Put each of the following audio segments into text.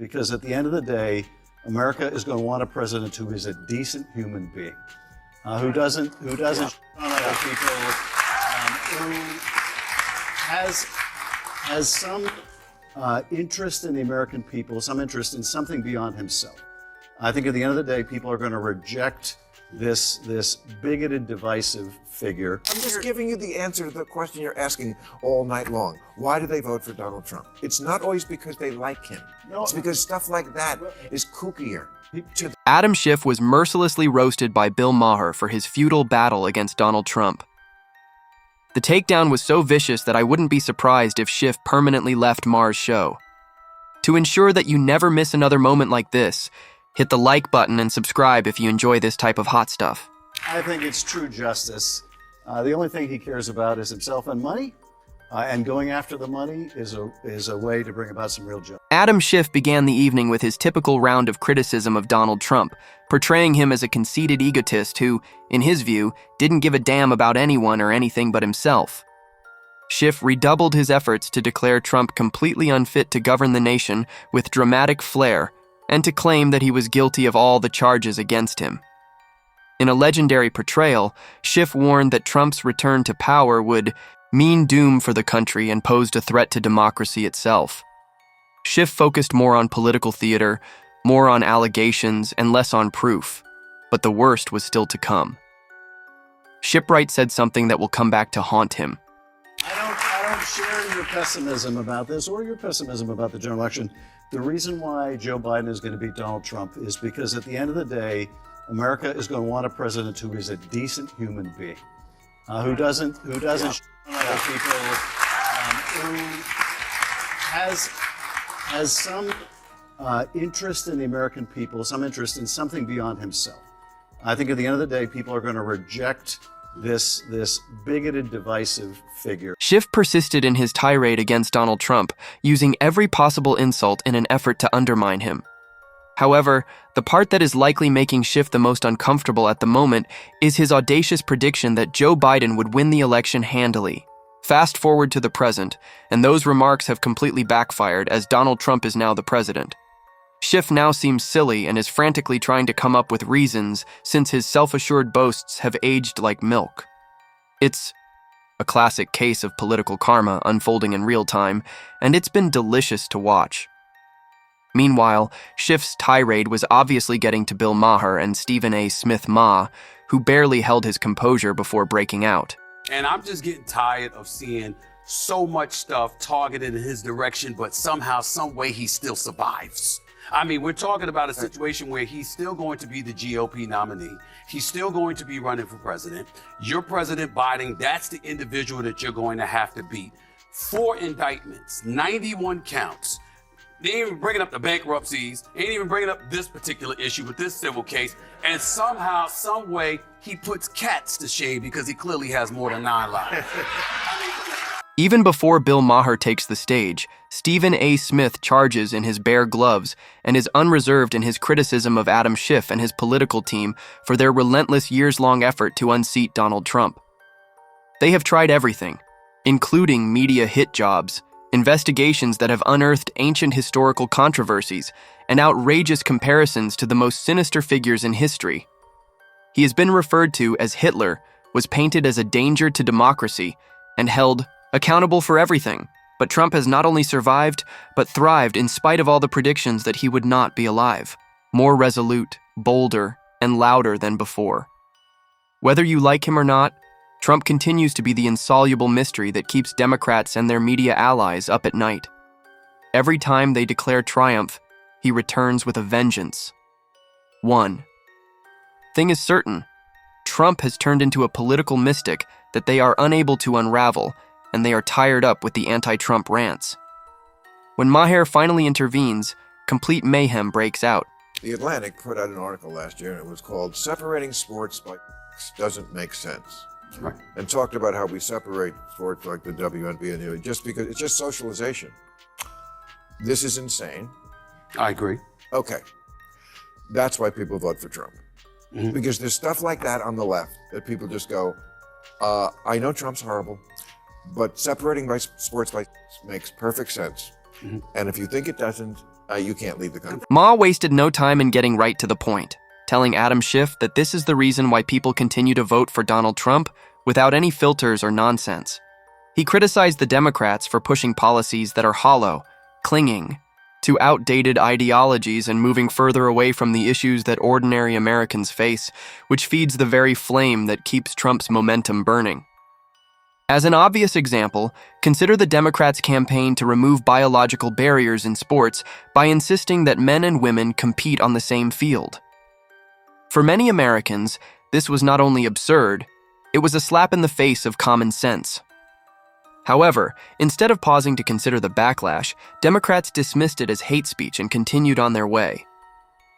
because at the end of the day, America is going to want a president who is a decent human being, who doesn't shit on other people, who has some interest in the American people, some interest in something beyond himself. I think at the end of the day, people are going to reject this bigoted, divisive figure. I'm just giving you the answer to the question you're asking all night long. Why do they vote for Donald Trump? It's not always because they like him. No. It's because stuff like that is kookier. Adam Schiff was mercilessly roasted by Bill Maher for his futile battle against Donald Trump. The takedown was so vicious that I wouldn't be surprised if Schiff permanently left Maher's show. To ensure that you never miss another moment like this, hit the like button and subscribe if you enjoy this type of hot stuff. I think it's true justice. The only thing he cares about is himself and money, and going after the money is a way to bring about some real justice. Adam Schiff began the evening with his typical round of criticism of Donald Trump, portraying him as a conceited egotist who, in his view, didn't give a damn about anyone or anything but himself. Schiff redoubled his efforts to declare Trump completely unfit to govern the nation with dramatic flair, and to claim that he was guilty of all the charges against him. In a legendary portrayal, Schiff warned that Trump's return to power would mean doom for the country and posed a threat to democracy itself. Schiff focused more on political theater, more on allegations, and less on proof, but the worst was still to come. Shipwright said something that will come back to haunt him. I don't share your pessimism about this or your pessimism about the general election. The reason why Joe Biden is going to beat Donald Trump is because at the end of the day, America is going to want a president who is a decent human being, who doesn't shit on other people, who has some interest in the American people, some interest in something beyond himself. I think at the end of the day, people are going to reject this bigoted, divisive figure. Schiff persisted in his tirade against Donald Trump, using every possible insult in an effort to undermine him. However, the part that is likely making Schiff the most uncomfortable at the moment is his audacious prediction that Joe Biden would win the election handily. Fast forward to the present, and those remarks have completely backfired as Donald Trump is now the president. Schiff now seems silly and is frantically trying to come up with reasons since his self-assured boasts have aged like milk. It's a classic case of political karma unfolding in real time, and it's been delicious to watch. Meanwhile, Schiff's tirade was obviously getting to Bill Maher and Stephen A. Smith Ma, who barely held his composure before breaking out. And I'm just getting tired of seeing so much stuff targeted in his direction, but somehow, some way he still survives. I mean, we're talking about a situation where he's still going to be the GOP nominee. He's still going to be running for president. You're President Biden. That's the individual that you're going to have to beat. 4 indictments, 91 counts. They ain't even bringing up the bankruptcies. Ain't even bringing up this particular issue with this civil case. And somehow, some way, he puts cats to shame because he clearly has more than 9 lives. Even before Bill Maher takes the stage, Stephen A. Smith charges in his bare gloves and is unreserved in his criticism of Adam Schiff and his political team for their relentless years-long effort to unseat Donald Trump. They have tried everything, including media hit jobs, investigations that have unearthed ancient historical controversies, and outrageous comparisons to the most sinister figures in history. He has been referred to as Hitler, was painted as a danger to democracy, and held accountable for everything. But Trump has not only survived, but thrived in spite of all the predictions that he would not be alive. More resolute, bolder, and louder than before. Whether you like him or not, Trump continues to be the insoluble mystery that keeps Democrats and their media allies up at night. Every time they declare triumph, he returns with a vengeance. 1. Thing is certain, Trump has turned into a political mystic that they are unable to unravel, and they are tired up with the anti-Trump rants. When Maher finally intervenes, complete mayhem breaks out. The Atlantic put out an article last year, and it was called "Separating Sports by Doesn't Make Sense." Right. And talked about how we separate sports like the WNBA and the just because it's just socialization. This is insane. I agree. Okay. That's why people vote for Trump. Mm-hmm. Because there's stuff like that on the left that people just go, I know Trump's horrible, but separating by sports by makes perfect sense. Mm-hmm. And if you think it doesn't, you can't leave the country. Ma wasted no time in getting right to the point, telling Adam Schiff that this is the reason why people continue to vote for Donald Trump without any filters or nonsense. He criticized the Democrats for pushing policies that are hollow, clinging to outdated ideologies and moving further away from the issues that ordinary Americans face, which feeds the very flame that keeps Trump's momentum burning. As an obvious example, consider the Democrats' campaign to remove biological barriers in sports by insisting that men and women compete on the same field. For many Americans, this was not only absurd, it was a slap in the face of common sense. However, instead of pausing to consider the backlash, Democrats dismissed it as hate speech and continued on their way.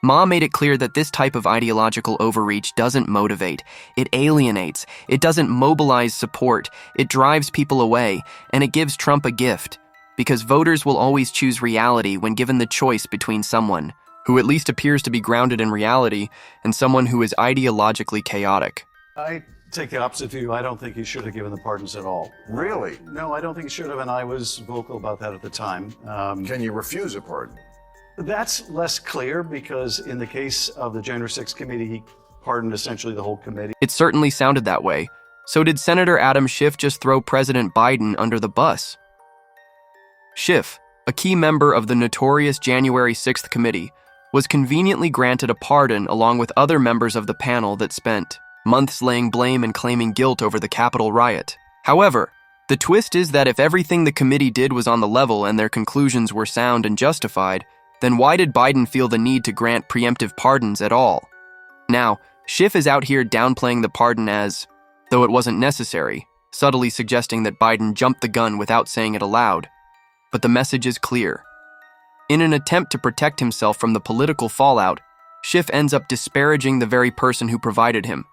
Ma made it clear that this type of ideological overreach doesn't motivate, it alienates, it doesn't mobilize support, it drives people away, and it gives Trump a gift, because voters will always choose reality when given the choice between someone who at least appears to be grounded in reality and someone who is ideologically chaotic. I take the opposite view. I don't think he should have given the pardons at all. Really? No, I don't think he should have, and I was vocal about that at the time. Can you refuse a pardon? That's less clear because in the case of the January 6th committee, he pardoned essentially the whole committee. It certainly sounded that way. So did Senator Adam Schiff just throw President Biden under the bus? Schiff, a key member of the notorious January 6th committee, was conveniently granted a pardon along with other members of the panel that spent months laying blame and claiming guilt over the Capitol riot. However, the twist is that if everything the committee did was on the level and their conclusions were sound and justified, then why did Biden feel the need to grant preemptive pardons at all? Now, Schiff is out here downplaying the pardon as, though it wasn't necessary, subtly suggesting that Biden jumped the gun without saying it aloud. But the message is clear. In an attempt to protect himself from the political fallout, Schiff ends up disparaging the very person who provided him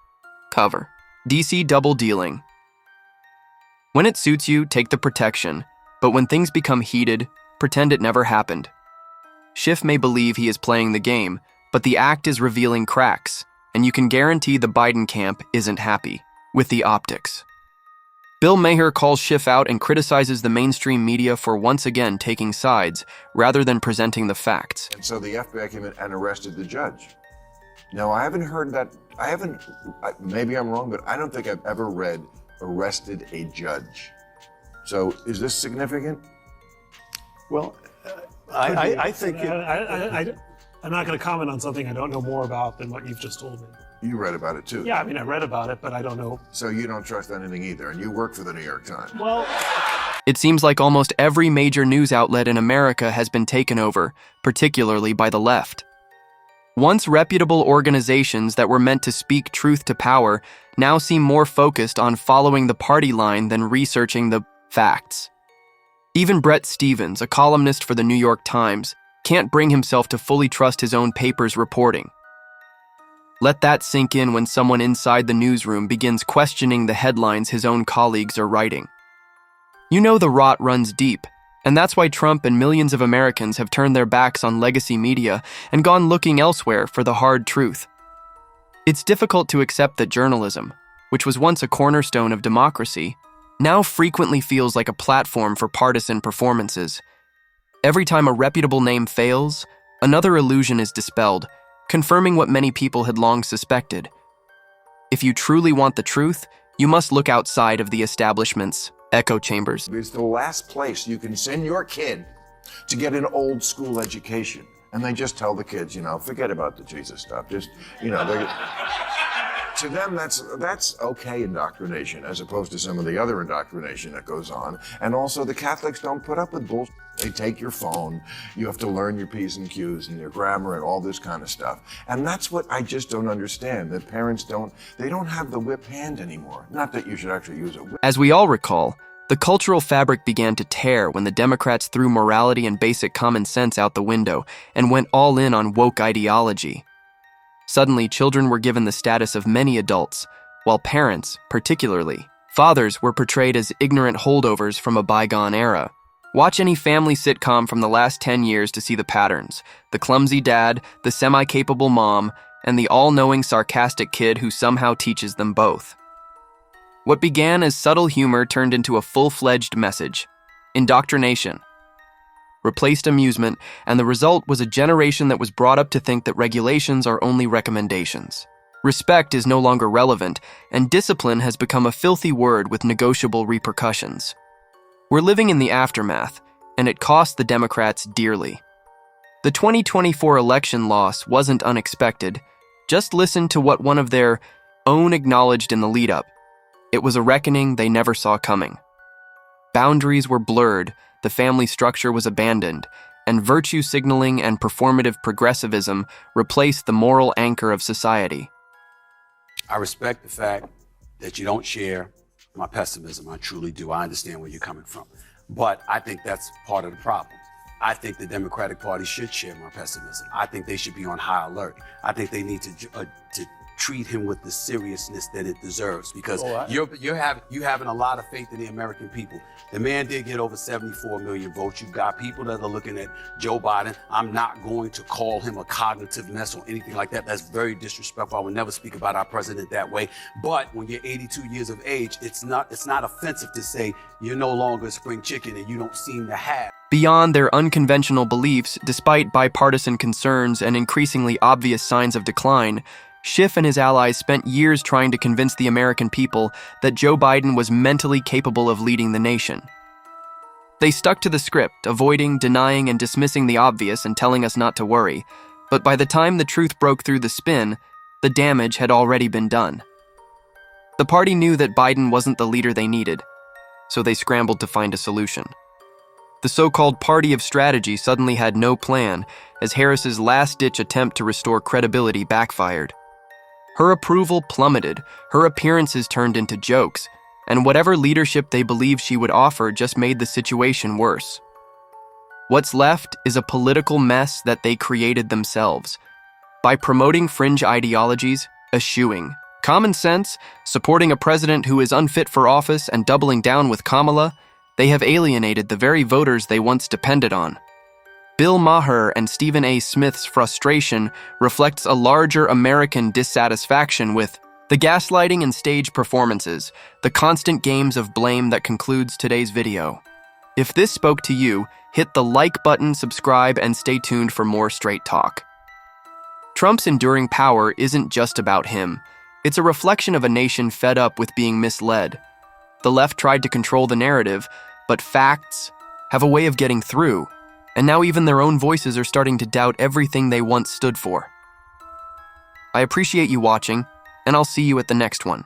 cover. DC double dealing. When it suits you, take the protection, but when things become heated, pretend it never happened. Schiff may believe he is playing the game, but the act is revealing cracks, and you can guarantee the Biden camp isn't happy with the optics. Bill Maher calls Schiff out and criticizes the mainstream media for once again taking sides rather than presenting the facts. And so the FBI came in and arrested the judge. Now, I haven't heard that. Maybe I'm wrong, but I don't think I've ever read arrested a judge. So is this significant? Well, I think I'm not going to comment on something I don't know more about than what you've just told me. You read about it too. Yeah, I mean, I read about it, but I don't know. So you don't trust anything either, and you work for the New York Times. Well, It seems like almost every major news outlet in America has been taken over, particularly by the left. Once reputable organizations that were meant to speak truth to power now seem more focused on following the party line than researching the facts. Even Bret Stephens, a columnist for the New York Times, can't bring himself to fully trust his own paper's reporting. Let that sink in when someone inside the newsroom begins questioning the headlines his own colleagues are writing. You know the rot runs deep, and that's why Trump and millions of Americans have turned their backs on legacy media and gone looking elsewhere for the hard truth. It's difficult to accept that journalism, which was once a cornerstone of democracy, now frequently feels like a platform for partisan performances. Every time a reputable name fails, another illusion is dispelled, confirming what many people had long suspected. If you truly want the truth, you must look outside of the establishment's echo chambers. It's the last place you can send your kid to get an old school education. And they just tell the kids, forget about the Jesus stuff. Just, to them, that's okay indoctrination, as opposed to some of the other indoctrination that goes on. And also, the Catholics don't put up with bullshit. They take your phone, you have to learn your P's and Q's and your grammar and all this kind of stuff. And that's what I just don't understand, that parents don't have the whip hand anymore. Not that you should actually use a whip. As we all recall, the cultural fabric began to tear when the Democrats threw morality and basic common sense out the window and went all in on woke ideology. Suddenly, children were given the status of many adults, while parents, particularly fathers, were portrayed as ignorant holdovers from a bygone era. Watch any family sitcom from the last 10 years to see the patterns: the clumsy dad, the semi-capable mom, and the all-knowing sarcastic kid who somehow teaches them both. What began as subtle humor turned into a full-fledged message: indoctrination. replaced amusement, and the result was a generation that was brought up to think that regulations are only recommendations. Respect is no longer relevant, and discipline has become a filthy word with negotiable repercussions. We're living in the aftermath, and it cost the Democrats dearly. The 2024 election loss wasn't unexpected. Just listen to what one of their own acknowledged in the lead-up. It was a reckoning they never saw coming. Boundaries were blurred, the family structure was abandoned, and virtue signaling and performative progressivism replaced the moral anchor of society. I respect the fact that you don't share my pessimism. I truly do. I understand where you're coming from. But I think that's part of the problem. I think the Democratic Party should share my pessimism. I think they should be on high alert. I think they need to treat him with the seriousness that it deserves, because you having a lot of faith in the American people. The man did get over 74 million votes. You've got people that are looking at Joe Biden. I'm not going to call him a cognitive mess or anything like that. That's very disrespectful. I would never speak about our president that way. But when you're 82 years of age, it's not offensive to say you're no longer a spring chicken and you don't seem to have. Beyond their unconventional beliefs, despite bipartisan concerns and increasingly obvious signs of decline, Schiff and his allies spent years trying to convince the American people that Joe Biden was mentally capable of leading the nation. They stuck to the script, avoiding, denying, and dismissing the obvious and telling us not to worry. But by the time the truth broke through the spin, the damage had already been done. The party knew that Biden wasn't the leader they needed, so they scrambled to find a solution. The so-called party of strategy suddenly had no plan, as Harris's last-ditch attempt to restore credibility backfired. Her approval plummeted, her appearances turned into jokes, and whatever leadership they believed she would offer just made the situation worse. What's left is a political mess that they created themselves. By promoting fringe ideologies, eschewing common sense, supporting a president who is unfit for office, and doubling down with Kamala, they have alienated the very voters they once depended on. Bill Maher and Stephen A. Smith's frustration reflects a larger American dissatisfaction with the gaslighting and stage performances, the constant games of blame that concludes today's video. If this spoke to you, hit the like button, subscribe, and stay tuned for more straight talk. Trump's enduring power isn't just about him. It's a reflection of a nation fed up with being misled. The left tried to control the narrative, but facts have a way of getting through. And now even their own voices are starting to doubt everything they once stood for. I appreciate you watching, and I'll see you at the next one.